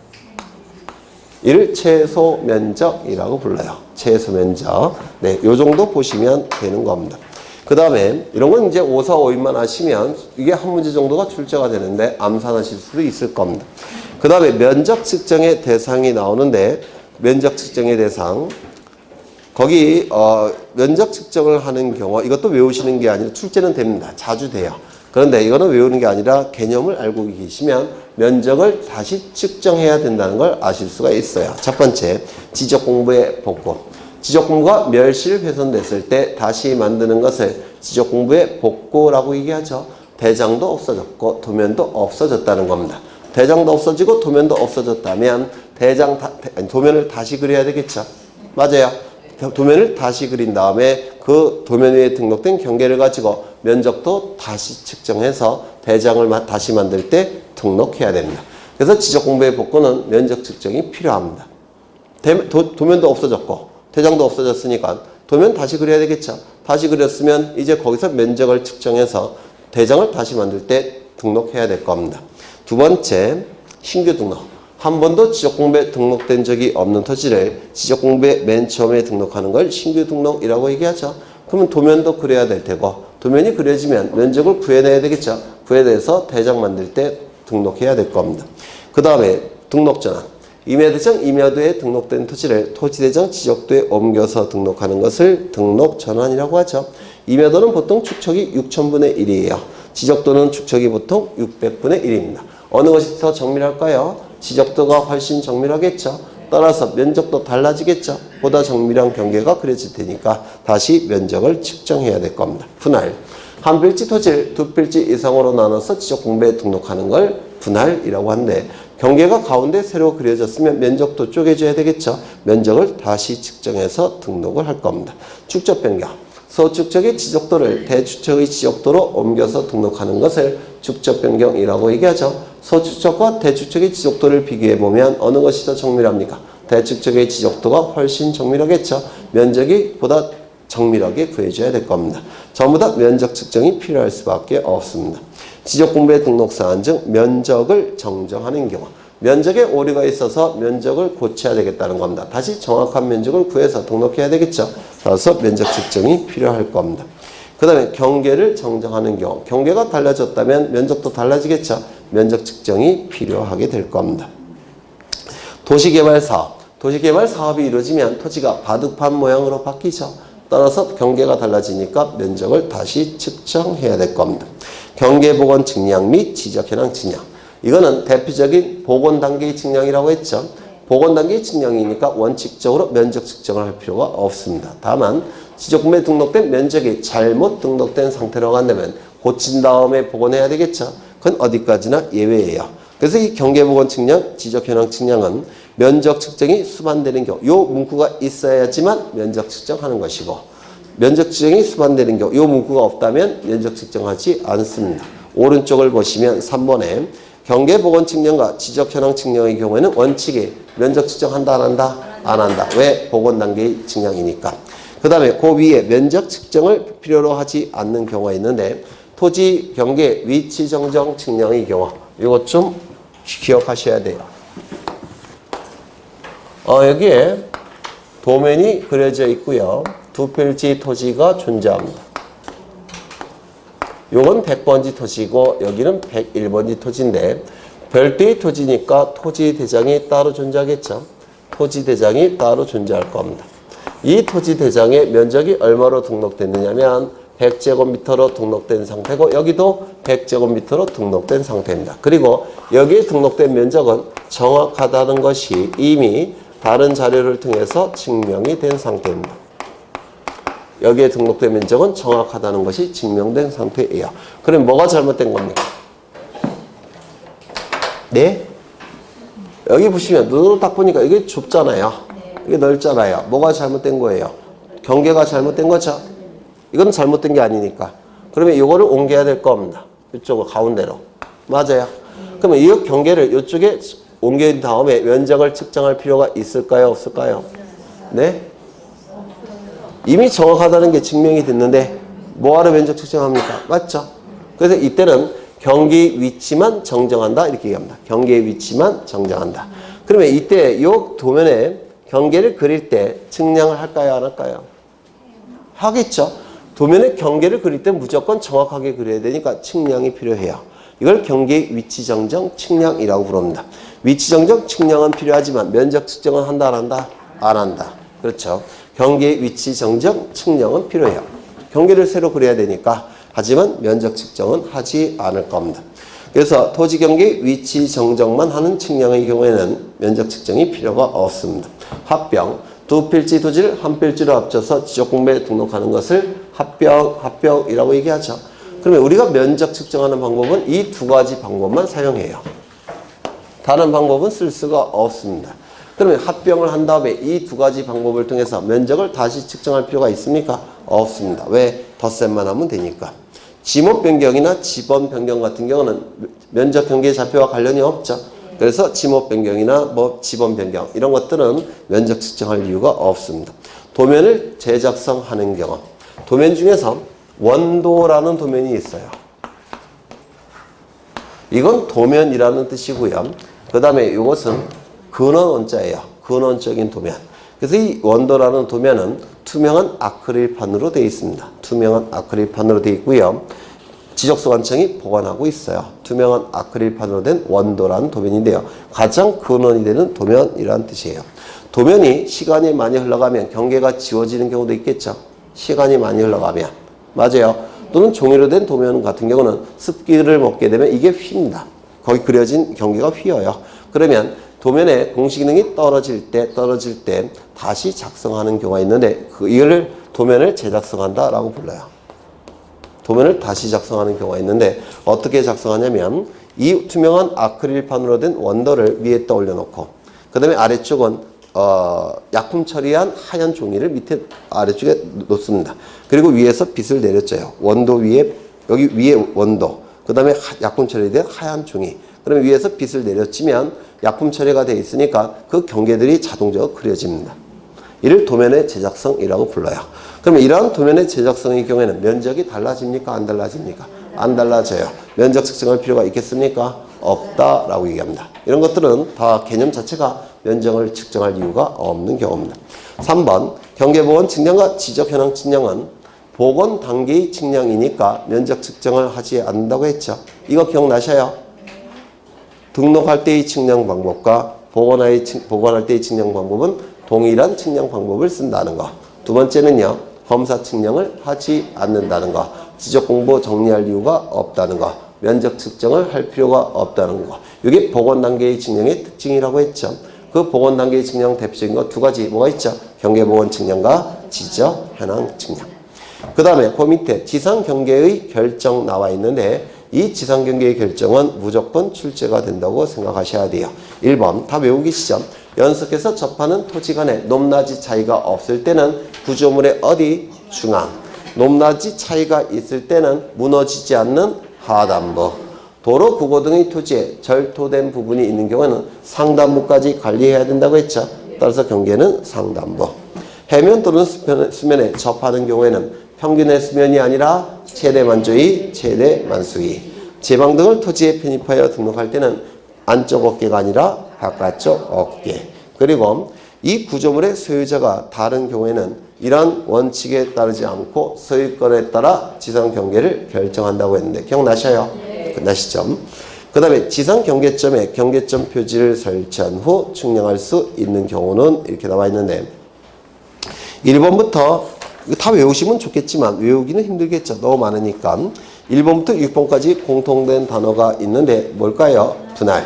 이를 최소 면적이라고 불러요. 최소 면적. 네, 요 정도 보시면 되는 겁니다. 그 다음에 이런 건 이제 5, 4, 5인만 하시면 이게 한 문제 정도가 출제가 되는데 암산하실 수도 있을 겁니다. 그 다음에 면적 측정의 대상이 나오는데 면적 측정의 대상 거기 면적 측정을 하는 경우 이것도 외우시는 게 아니라 출제는 됩니다. 자주 돼요. 그런데 이거는 외우는 게 아니라 개념을 알고 계시면 면적을 다시 측정해야 된다는 걸 아실 수가 있어요. 첫 번째, 지적공부의 복구. 지적공부가 멸실훼손됐을 때 다시 만드는 것을 지적공부의 복구라고 얘기하죠. 대장도 없어졌고 도면도 없어졌다는 겁니다. 대장도 없어지고 도면도 없어졌다면 도면을 다시 그려야 되겠죠. 맞아요. 도면을 다시 그린 다음에 그 도면 위에 등록된 경계를 가지고 면적도 다시 측정해서 대장을 다시 만들 때 등록해야 됩니다. 그래서 지적공부의 복구는 면적 측정이 필요합니다. 도면도 없어졌고 대장도 없어졌으니까 도면 다시 그려야 되겠죠. 다시 그렸으면 이제 거기서 면적을 측정해서 대장을 다시 만들 때 등록해야 될 겁니다. 두 번째, 신규 등록. 한 번도 지적공부에 등록된 적이 없는 토지를 지적공부에 맨 처음에 등록하는 걸 신규 등록이라고 얘기하죠. 그러면 도면도 그려야 될 테고 도면이 그려지면 면적을 구해내야 되겠죠. 구해내서 대장 만들 때 등록해야 될 겁니다. 그 다음에 등록전환. 임야대장 임야도에 등록된 토지를 토지대장 지적도에 옮겨서 등록하는 것을 등록전환이라고 하죠. 임야도는 보통 축척이 6,000분의 1이에요. 지적도는 축척이 보통 600분의 1입니다. 어느 것이 더 정밀할까요? 지적도가 훨씬 정밀하겠죠. 따라서 면적도 달라지겠죠. 보다 정밀한 경계가 그려질 테니까 다시 면적을 측정해야 될 겁니다. 분할. 한 필지 토지를 두 필지 이상으로 나눠서 지적공부에 등록하는 걸 분할이라고 하는데 경계가 가운데 새로 그려졌으면 면적도 쪼개줘야 되겠죠. 면적을 다시 측정해서 등록을 할 겁니다. 축적 변경. 소축척의 지적도를 대축척의 지적도로 옮겨서 등록하는 것을 축적 변경이라고 얘기하죠. 소축척과 대축척의 지적도를 비교해보면 어느 것이 더 정밀합니까? 대축척의 지적도가 훨씬 정밀하겠죠. 면적이 보다 정밀하게 구해줘야 될 겁니다. 전부 다 면적 측정이 필요할 수밖에 없습니다. 지적공부의 등록사안 중 면적을 정정하는 경우 면적에 오류가 있어서 면적을 고쳐야 되겠다는 겁니다. 다시 정확한 면적을 구해서 등록해야 되겠죠. 따라서 면적 측정이 필요할 겁니다. 그 다음에 경계를 정정하는 경우 경계가 달라졌다면 면적도 달라지겠죠. 면적 측정이 필요하게 될 겁니다. 도시개발 사업. 도시개발 사업이 이루어지면 토지가 바둑판 모양으로 바뀌죠. 따라서 경계가 달라지니까 면적을 다시 측정해야 될 겁니다. 경계복원 측량 및 지적현황 측량. 이거는 대표적인 복원 단계의 측량이라고 했죠. 복원 단계의 측량이니까 원칙적으로 면적 측정을 할 필요가 없습니다. 다만 지적공부에 등록된 면적이 잘못 등록된 상태라고 한다면 고친 다음에 복원해야 되겠죠. 그건 어디까지나 예외예요. 그래서 이 경계복원 측량, 지적현황 측량은 면적 측정이 수반되는 경우 요 문구가 있어야지만 면적 측정하는 것이고 면적 측정이 수반되는 경우 요 문구가 없다면 면적 측정하지 않습니다. 오른쪽을 보시면 3번에 경계복원 측량과 지적현황 측량의 경우에는 원칙이 면적 측정한다 안 한다? 안 한다. 왜? 복원 단계의 측량이니까. 그 다음에 그 위에 면적 측정을 필요로 하지 않는 경우가 있는데 토지 경계 위치 정정 측량의 경우 이것 좀 기억하셔야 돼요. 여기에 도면이 그려져 있고요. 두 필지 토지가 존재합니다. 요건 100번지 토지고 여기는 101번지 토지인데 별도의 토지니까 토지대장이 따로 존재하겠죠. 토지대장이 따로 존재할 겁니다. 이 토지대장의 면적이 얼마로 등록됐느냐면 100제곱미터로 등록된 상태고 여기도 100제곱미터로 등록된 상태입니다. 그리고 여기에 등록된 면적은 정확하다는 것이 이미 다른 자료를 통해서 증명이 된 상태입니다. 여기에 등록된 면적은 정확하다는 것이 증명된 상태예요. 그럼 뭐가 잘못된 겁니까? 네? 여기 보시면 눈으로 딱 보니까 이게 좁잖아요. 이게 넓잖아요. 뭐가 잘못된 거예요? 경계가 잘못된 거죠? 이건 잘못된 게 아니니까. 그러면 이거를 옮겨야 될 겁니다. 이쪽으로 가운데로. 맞아요. 그러면 이 경계를 이쪽에 옮긴 다음에 면적을 측정할 필요가 있을까요? 없을까요? 네? 이미 정확하다는 게 증명이 됐는데 뭐하러 면적 측정합니까? 맞죠? 그래서 이때는 경계 위치만 정정한다 이렇게 얘기합니다. 경계 위치만 정정한다. 그러면 이때 이 도면에 경계를 그릴 때 측량을 할까요? 안 할까요? 하겠죠. 도면의 경계를 그릴 때 무조건 정확하게 그려야 되니까 측량이 필요해요. 이걸 경계 위치 정정 측량이라고 부릅니다. 위치 정정 측량은 필요하지만 면적 측정은 한다 안 한다? 안 한다. 그렇죠. 경계 위치 정정 측량은 필요해요. 경계를 새로 그려야 되니까. 하지만 면적 측정은 하지 않을 겁니다. 그래서 토지 경계 위치 정정만 하는 측량의 경우에는 면적 측정이 필요가 없습니다. 합병, 두 필지 토지를 한 필지로 합쳐서 지적공부에 등록하는 것을 합병이라고 얘기하죠. 그러면 우리가 면적 측정하는 방법은 이 두 가지 방법만 사용해요. 다른 방법은 쓸 수가 없습니다. 그러면 합병을 한 다음에 이 두 가지 방법을 통해서 면적을 다시 측정할 필요가 있습니까? 없습니다. 왜? 덧셈만 하면 되니까. 지목 변경이나 지번 변경 같은 경우는 면적 경계 좌표와 관련이 없죠. 그래서 지목 변경이나 뭐 지번 변경 이런 것들은 면적 측정할 이유가 없습니다. 도면을 재작성하는 경우. 도면 중에서 원도라는 도면이 있어요. 이건 도면이라는 뜻이고요. 그 다음에 이것은 근원원자예요. 근원적인 도면. 그래서 이 원도라는 도면은 투명한 아크릴판으로 되어 있습니다. 투명한 아크릴판으로 되어 있고요. 지적소관청이 보관하고 있어요. 투명한 아크릴판으로 된 원도라는 도면인데요. 가장 근원이 되는 도면이라는 뜻이에요. 도면이 시간이 많이 흘러가면 경계가 지워지는 경우도 있겠죠. 시간이 많이 흘러가면. 맞아요. 또는 종이로 된 도면 같은 경우는 습기를 먹게 되면 이게 휩니다. 거기 그려진 경계가 휘어요. 그러면 도면의 공식능이 떨어질 때 다시 작성하는 경우가 있는데 이거를 도면을 재작성한다라고 불러요. 도면을 다시 작성하는 경우가 있는데 어떻게 작성하냐면 이 투명한 아크릴판으로 된 원도를 위에 떠올려 놓고 그 다음에 아래쪽은 약품 처리한 하얀 종이를 밑에 아래쪽에 놓습니다. 그리고 위에서 빗을 내려줘요. 원도 위에 여기 위에 원도 그 다음에 약품 처리된 하얀 종이 그러면 위에서 빗을 내려치면 약품 처리가 되어 있으니까 그 경계들이 자동적으로 그려집니다. 이를 도면의 제작성이라고 불러요. 그러면 이러한 도면의 제작성의 경우에는 면적이 달라집니까? 안 달라집니까? 안 달라져요. 면적 측정할 필요가 있겠습니까? 없다라고 얘기합니다. 이런 것들은 다 개념 자체가 면적을 측정할 이유가 없는 경우입니다. 3번 경계보건 측량과 지적현황 측량은 보건 단계의 측량이니까 면적 측정을 하지 않는다고 했죠. 이거 기억나셔요? 등록할 때의 측량 방법과 보관할 때의 측량 방법은 동일한 측량 방법을 쓴다는 거. 두 번째는요. 검사 측량을 하지 않는다는 거. 지적 공부 정리할 이유가 없다는 거. 면적 측정을 할 필요가 없다는 거. 이게 보건 단계의 측량의 특징이라고 했죠. 그 보건 단계의 측량 대표적인 거 두 가지 뭐가 있죠? 경계 보건 측량과 지적 현황 측량. 그 다음에 그 밑에 지상 경계의 결정 나와 있는데 이 지상 경계의 결정은 무조건 출제가 된다고 생각하셔야 돼요. 1번 다 외우기 시점. 연속해서 접하는 토지 간에 높낮이 차이가 없을 때는 구조물의 어디? 중앙. 높낮이 차이가 있을 때는 무너지지 않는 하단부. 도로, 구고 등의 토지에 절토된 부분이 있는 경우에는 상단부까지 관리해야 된다고 했죠. 따라서 경계는 상단부. 해면 또는 수면에 접하는 경우에는 평균의 수면이 아니라 최대 만조의 최대 만수의. 제방 등을 토지에 편입하여 등록할 때는 안쪽 어깨가 아니라 바깥쪽 어깨. 그리고 이 구조물의 소유자가 다른 경우에는 이러한 원칙에 따르지 않고 소유권에 따라 지상 경계를 결정한다고 했는데 기억나셔요? 네. 나시죠? 그 다음에 지상 경계점에 경계점 표지를 설치한 후 측량할 수 있는 경우는 이렇게 나와 있는데 1번부터 이거 다 외우시면 좋겠지만 외우기는 힘들겠죠. 너무 많으니까 1번부터 6번까지 공통된 단어가 있는데 뭘까요? 분할.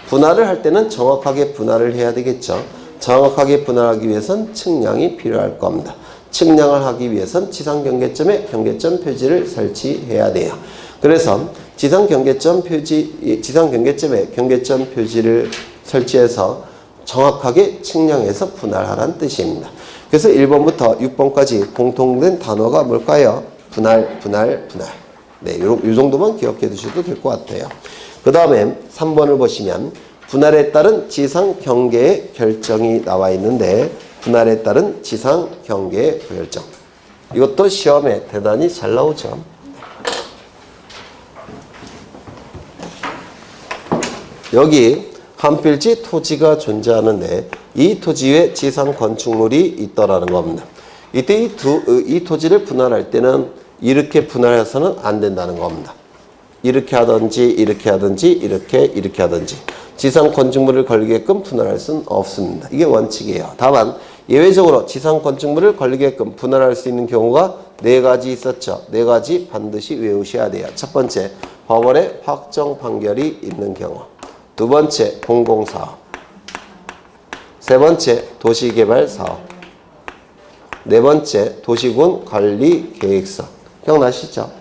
분할을 할 때는 정확하게 분할을 해야 되겠죠. 정확하게 분할하기 위해선 측량이 필요할 겁니다. 측량을 하기 위해선 지상 경계점에 경계점 표지를 설치해야 돼요. 그래서 지상 경계점에 경계점 표지를 설치해서 정확하게 측량해서 분할하라는 뜻입니다. 그래서 1번부터 6번까지 공통된 단어가 뭘까요? 분할. 네, 요 정도만 기억해 두셔도 될 것 같아요. 그 다음에 3번을 보시면 분할에 따른 지상 경계의 결정이 나와 있는데 분할에 따른 지상 경계의 결정. 이것도 시험에 대단히 잘 나오죠. 여기 한 필지 토지가 존재하는데 이 토지 위에 지상 건축물이 있더라는 겁니다. 이때 이 토지를 분할할 때는 이렇게 분할해서는 안 된다는 겁니다. 이렇게 하든지 이렇게 하든지 이렇게 하든지 지상 건축물을 걸리게끔 분할할 수는 없습니다. 이게 원칙이에요. 다만 예외적으로 지상 건축물을 걸리게끔 분할할 수 있는 경우가 4가지 있었죠. 4가지 반드시 외우셔야 돼요. 첫 번째, 법원의 확정 판결이 있는 경우. 두 번째, 공공사업. 세 번째, 도시개발사업. 네 번째, 도시군 관리계획서. 기억나시죠?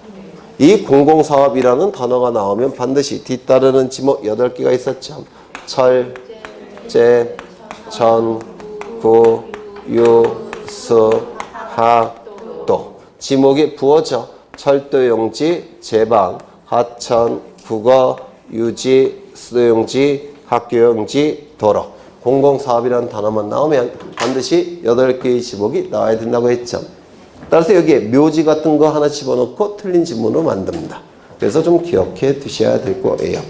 이 공공사업이라는 단어가 나오면 반드시 뒤따르는 지목 8개가 있었죠. 철, 제, 전, 구, 유, 수, 학, 도. 지목이 부어져 철도용지, 제방, 하천, 국어, 유지, 수도용지, 학교용지, 도로. 공공사업이라는 단어만 나오면 반드시 8개의 지목이 나와야 된다고 했죠. 따라서 여기에 묘지 같은 거 하나 집어넣고 틀린 지문으로 만듭니다. 그래서 좀 기억해 두셔야 될 거예요.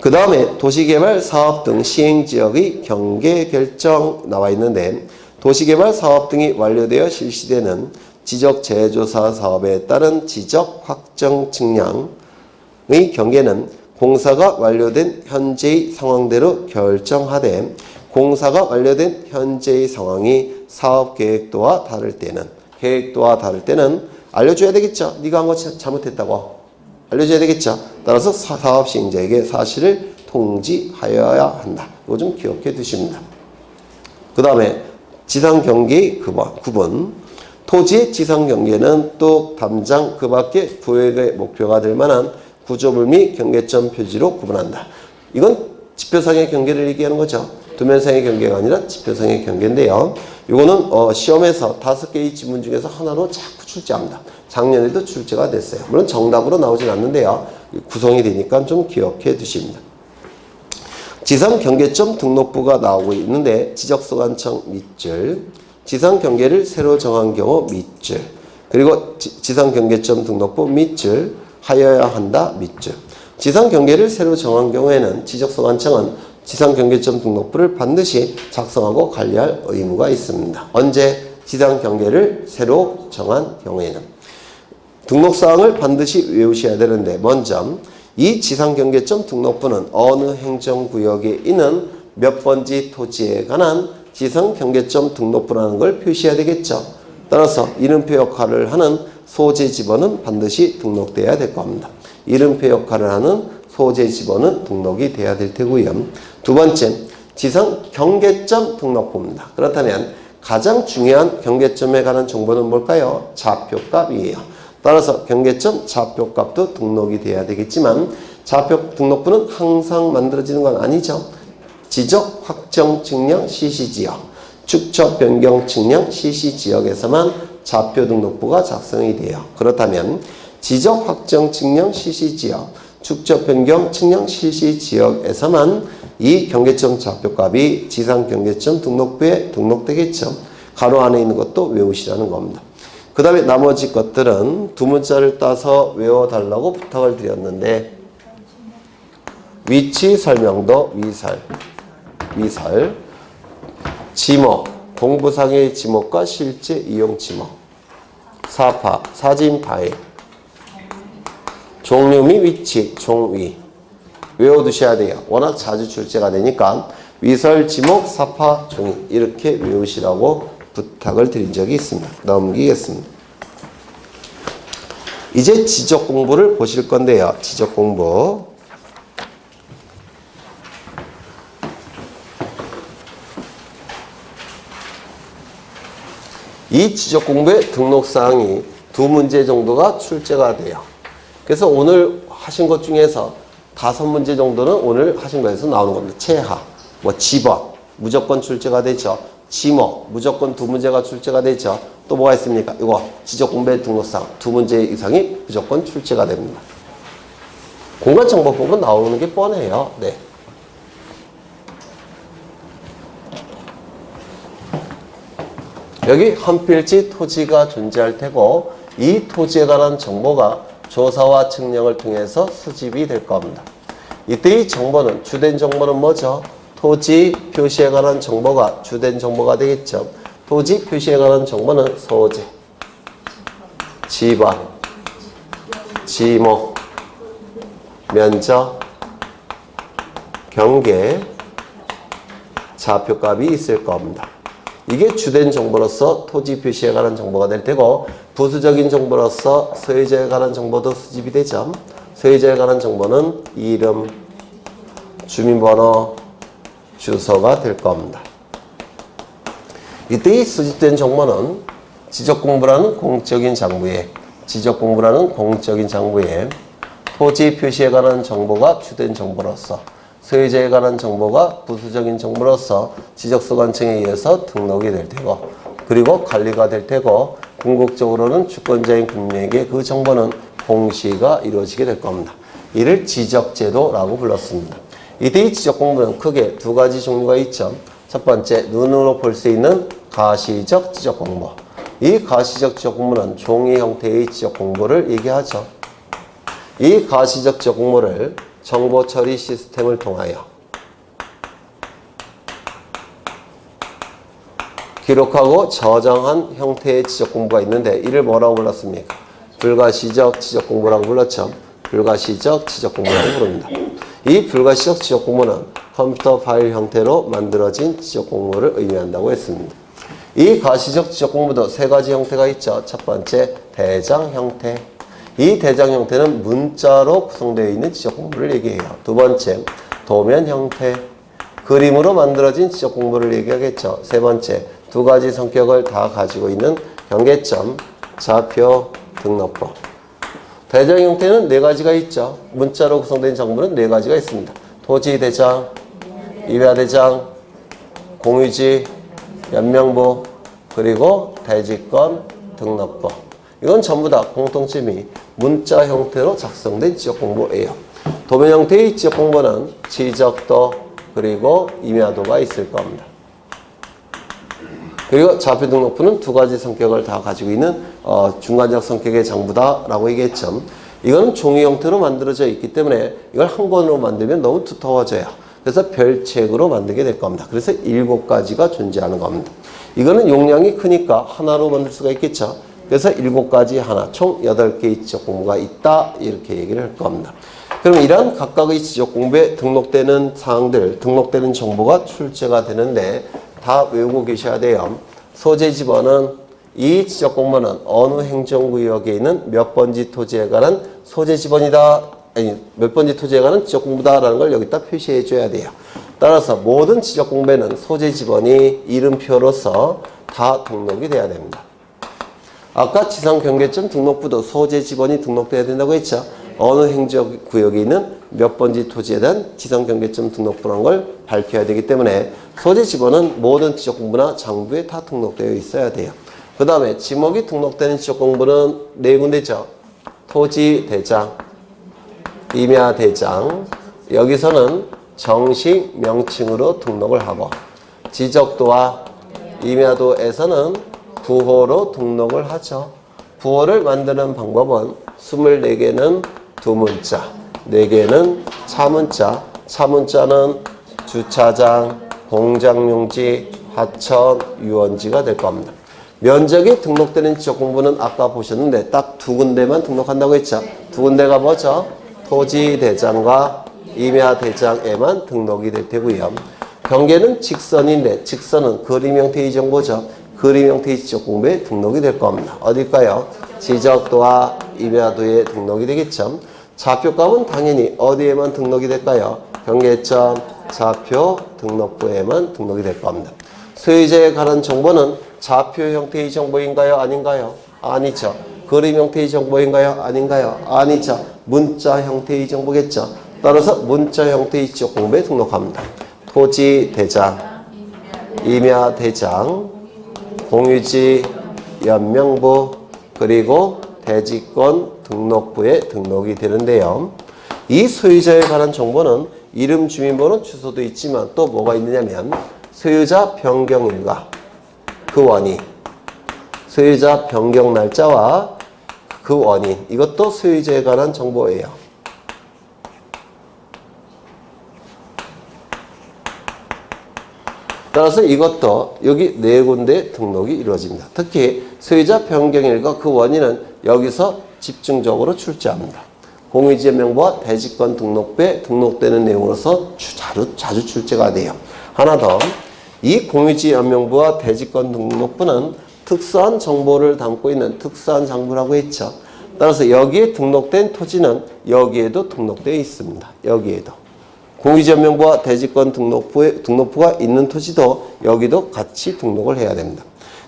그 다음에 도시개발 사업 등 시행지역의 경계 결정 나와 있는데 도시개발 사업 등이 완료되어 실시되는 지적재조사 사업에 따른 지적 확정 측량의 경계는 공사가 완료된 현재의 상황대로 결정하되 공사가 완료된 현재의 상황이 사업 계획도와 다를 때는 알려줘야 되겠죠. 네가 한 거 잘못했다고 알려줘야 되겠죠. 따라서 사업 시행자에게 사실을 통지하여야 한다. 이거 좀 기억해 두십니다. 그 다음에 지상경계의 구분. 토지의 지상경계는 또 담장 그 밖에 구역의 목표가 될 만한 구조물 및 경계점 표지로 구분한다. 이건 지표상의 경계를 얘기하는 거죠. 도면상의 경계가 아니라 지표상의 경계인데요. 이거는 시험에서 5개의 지문 중에서 하나로 자꾸 출제합니다. 작년에도 출제가 됐어요. 물론 정답으로 나오진 않는데요. 구성이 되니까 좀 기억해 두십니다. 지상경계점 등록부가 나오고 있는데 지적소관청 밑줄, 지상경계를 새로 정한 경우 밑줄, 그리고 지상경계점 등록부 밑줄, 하여야 한다 밑줄. 지상경계를 새로 정한 경우에는 지적소관청은 지상경계점 등록부를 반드시 작성하고 관리할 의무가 있습니다. 언제? 지상경계를 새로 정한 경우에는. 등록사항을 반드시 외우셔야 되는데 먼저 이 지상경계점 등록부는 어느 행정구역에 있는 몇 번지 토지에 관한 지상경계점 등록부라는 걸 표시해야 되겠죠. 따라서 이름표 역할을 하는 소재 지번은 반드시 등록돼야 될 겁니다. 이름표 역할을 하는 소재 지번은 등록이 돼야 될 테고요. 두 번째, 지상 경계점 등록부입니다. 그렇다면 가장 중요한 경계점에 관한 정보는 뭘까요? 좌표값이에요. 따라서 경계점 좌표값도 등록이 돼야 되겠지만 좌표 등록부는 항상 만들어지는 건 아니죠. 지적 확정 측량 CC지역, 축척 변경 측량 CC지역에서만 좌표 등록부가 작성이 돼요. 그렇다면 지적 확정 측량 CC지역, 축척 변경 측량 CC지역에서만 이 경계점 좌표값이 지상 경계점 등록부에 등록되겠죠. 가로 안에 있는 것도 외우시라는 겁니다. 그 다음에 나머지 것들은 두 문자를 따서 외워달라고 부탁을 드렸는데 위치 설명도 위설 지목, 공부상의 지목과 실제 이용 지목. 사파, 사진 파일. 종류 및 위치, 종위. 외워두셔야 돼요. 워낙 자주 출제가 되니까 위설, 지목, 사파, 종이 이렇게 외우시라고 부탁을 드린 적이 있습니다. 넘기겠습니다. 이제 지적 공부를 보실 건데요. 지적 공부. 이 지적 공부의 등록사항이 2문제 정도가 출제가 돼요. 그래서 오늘 하신 것 중에서 5문제 정도는 오늘 하신 거에서 나오는 겁니다. 체하, 지번, 무조건 출제가 되죠. 지목, 무조건 2문제가 출제가 되죠. 또 뭐가 있습니까? 이거 지적 공부의 등록사항 2문제 이상이 무조건 출제가 됩니다. 공간정보법은 나오는 게 뻔해요. 네. 여기 한 필지 토지가 존재할 테고 이 토지에 관한 정보가 조사와 측량을 통해서 수집이 될 겁니다. 이때 이 정보는 주된 정보는 뭐죠? 토지 표시에 관한 정보가 주된 정보가 되겠죠. 토지 표시에 관한 정보는 소재, 지번, 지목, 면적, 경계, 좌표값이 있을 겁니다. 이게 주된 정보로서 토지 표시에 관한 정보가 될 테고 부수적인 정보로서 소유자에 관한 정보도 수집이 되죠. 소유자에 관한 정보는 이름, 주민번호, 주소가 될 겁니다. 이때 이 수집된 정보는 지적공부라는 공적인 장부에 토지 표시에 관한 정보가 주된 정보로서 소유자에 관한 정보가 부수적인 정보로서 지적소관청에 의해서 등록이 될 테고 그리고 관리가 될 테고 궁극적으로는 주권자인 국민에게 그 정보는 공시가 이루어지게 될 겁니다. 이를 지적제도라고 불렀습니다. 이때 이 지적공부는 크게 2가지 종류가 있죠. 첫 번째, 눈으로 볼 수 있는 가시적 지적공부. 이 가시적 지적공부는 종이 형태의 지적공부를 얘기하죠. 이 가시적 지적공부를 정보 처리 시스템을 통하여 기록하고 저장한 형태의 지적 공부가 있는데 이를 뭐라고 불렀습니까? 불가시적 지적 공부라고 불렀죠. 불가시적 지적 공부라고 부릅니다. 이 불가시적 지적 공부는 컴퓨터 파일 형태로 만들어진 지적 공부를 의미한다고 했습니다. 이 가시적 지적 공부도 3가지 형태가 있죠. 첫 번째, 대장 형태. 이 대장 형태는 문자로 구성되어 있는 지적 공부를 얘기해요. 2번째, 도면 형태. 그림으로 만들어진 지적 공부를 얘기하겠죠. 3번째, 2가지 성격을 다 가지고 있는 경계점, 좌표, 등록부. 대장 형태는 4가지가 있죠. 문자로 구성된 정보는 4가지가 있습니다. 토지 대장, 이외 대장, 공유지, 연명부, 그리고 대지권, 등록부. 이건 전부 다 공통점이 문자 형태로 작성된 지적 공부예요. 도면 형태의 지적 공부는 지적도 그리고 임야도가 있을 겁니다. 그리고 좌표 등록부는 2가지 성격을 다 가지고 있는 중간적 성격의 장부다라고 얘기했죠. 이거는 종이 형태로 만들어져 있기 때문에 이걸 한 권으로 만들면 너무 두터워져요. 그래서 별책으로 만들게 될 겁니다. 그래서 7가지가 존재하는 겁니다. 이거는 용량이 크니까 하나로 만들 수가 있겠죠. 그래서 7가지 하나, 총 8개의 지적 공부가 있다 이렇게 얘기를 할 겁니다. 그럼 이러한 각각의 지적 공부에 등록되는 사항들, 등록되는 정보가 출제가 되는데 다 외우고 계셔야 돼요. 소재 지번은 이 지적 공부는 어느 행정구역에 있는 몇 번지 토지에 관한 소재 지번이다. 아니 몇 번지 토지에 관한 지적 공부다라는 걸 여기다 표시해 줘야 돼요. 따라서 모든 지적 공부에는 소재 지번이 이름표로서 다 등록이 돼야 됩니다. 아까 지상경계점 등록부도 소재 지번이 등록돼야 된다고 했죠. 어느 행정구역에 있는 몇 번지 토지에 대한 지상경계점 등록부라는 걸 밝혀야 되기 때문에 소재 지번은 모든 지적공부나 장부에 다 등록되어 있어야 돼요. 그 다음에 지목이 등록되는 지적공부는 4군데죠. 토지 대장, 임야 대장. 여기서는 정식 명칭으로 등록을 하고 지적도와 임야도에서는 부호로 등록을 하죠. 부호를 만드는 방법은 24개는 두문자, 4개는 차문자. 차문자는 주차장, 공장용지, 하천 유원지가 될 겁니다. 면적이 등록되는 지적 공부는 아까 보셨는데 딱 두 군데만 등록한다고 했죠. 두 군데가 뭐죠? 토지대장과 임야대장에만 등록이 될 테고요. 경계는 직선인데 직선은 그림 형태의 정보죠. 그림 형태의 지적 공부에 등록이 될 겁니다. 어딜까요? 지적도와 임야도에 등록이 되겠죠. 좌표값은 당연히 어디에만 등록이 될까요? 경계점 좌표 등록부에만 등록이 될 겁니다. 소유자에 관한 정보는 좌표 형태의 정보인가요? 아닌가요? 아니죠. 그림 형태의 정보인가요? 아닌가요? 아니죠. 문자 형태의 정보겠죠. 따라서 문자 형태의 지적 공부에 등록합니다. 토지 대장, 임야 대장, 공유지 연명부, 그리고 대지권 등록부에 등록이 되는데요. 이 소유자에 관한 정보는 이름, 주민번호, 주소도 있지만 또 뭐가 있느냐면 소유자 변경일과 그 원인, 소유자 변경 날짜와 그 원인, 이것도 소유자에 관한 정보예요. 따라서 이것도 여기 네 군데 등록이 이루어집니다. 특히 소유자 변경일과 그 원인은 여기서 집중적으로 출제합니다. 공유지의 명부와 대지권 등록부에 등록되는 내용으로서 자주 출제가 돼요. 하나 더, 이 공유지 연명부와 대지권 등록부는 특수한 정보를 담고 있는 특수한 장부라고 했죠. 따라서 여기에 등록된 토지는 여기에도 등록되어 있습니다. 여기에도. 공유지 연명부와 대지권 등록부가 있는 토지도 여기도 같이 등록을 해야 됩니다.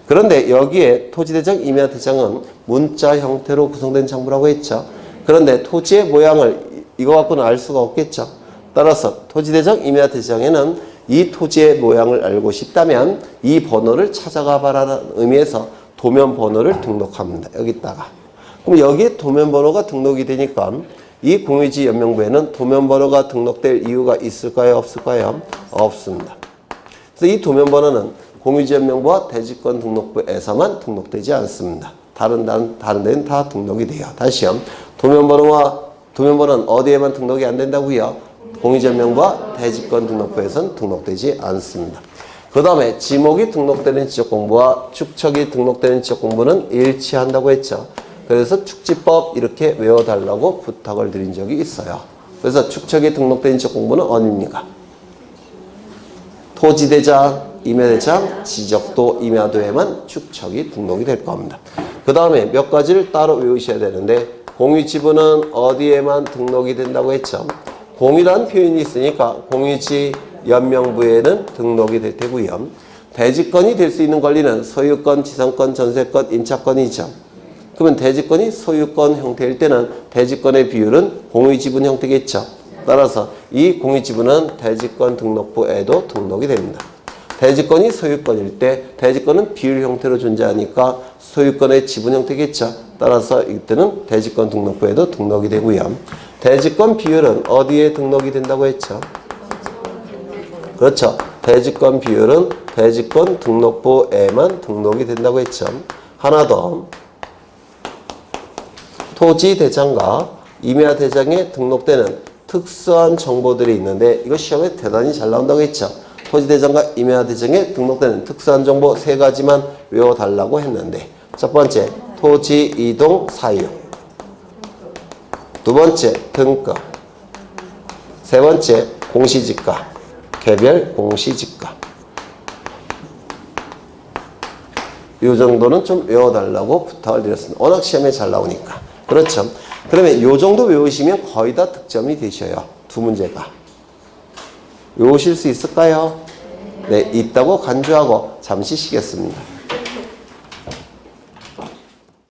그런데 여기에 토지대장, 임야대장은 문자 형태로 구성된 장부라고 했죠. 그런데 토지의 모양을 이거 갖고는 알 수가 없겠죠. 따라서 토지대장, 임야대장에는 이 토지의 모양을 알고 싶다면 이 번호를 찾아가 봐라는 의미에서 도면 번호를 등록합니다. 여기다가. 그럼 여기에 도면 번호가 등록이 되니까 이 공유지 연명부에는 도면 번호가 등록될 이유가 있을까요? 없을까요? 없습니다. 그래서 이 도면 번호는 공유지 연명부와 대지권 등록부에서만 등록되지 않습니다. 다른 데는 다 등록이 돼요. 다시요. 도면 번호는 어디에만 등록이 안 된다고요? 공유지 연명부와 대지권 등록부에서는 등록되지 않습니다. 그 다음에 지목이 등록되는 지적공부와 축척이 등록되는 지적공부는 일치한다고 했죠. 그래서 축지법 이렇게 외워달라고 부탁을 드린 적이 있어요. 그래서 축척이 등록된 지적공부는 어디입니까? 토지대장, 임야대장, 지적도, 임야도에만 축척이 등록이 될 겁니다. 그 다음에 몇 가지를 따로 외우셔야 되는데 공유지부는 어디에만 등록이 된다고 했죠. 공유라는 표현이 있으니까 공유지 연명부에는 등록이 될 테고요. 대지권이 될 수 있는 권리는 소유권, 지상권, 전세권, 임차권이죠. 그러면 대지권이 소유권 형태일 때는 대지권의 비율은 공유지분 형태겠죠. 따라서 이 공유지분은 대지권 등록부에도 등록이 됩니다. 대지권이 소유권일 때 대지권은 비율 형태로 존재하니까 소유권의 지분 형태겠죠. 따라서 이때는 대지권 등록부에도 등록이 되고요. 대지권 비율은 어디에 등록이 된다고 했죠? 그렇죠. 대지권 비율은 대지권 등록부에만 등록이 된다고 했죠. 하나 더. 토지대장과 임야대장에 등록되는 특수한 정보들이 있는데 이거 시험에 대단히 잘 나온다고 했죠. 토지대장과 임야대장에 등록되는 특수한 정보 세 가지만 외워달라고 했는데 첫 번째, 토지 이동 사유. 두 번째, 등급. 세 번째, 공시지가. 개별 공시지가. 이 정도는 좀 외워달라고 부탁을 드렸습니다. 워낙 시험에 잘 나오니까. 그렇죠. 그러면 이 정도 외우시면 거의 다 득점이 되셔요. 두 문제가. 외우실 수 있을까요? 네, 있다고 간주하고 잠시 쉬겠습니다.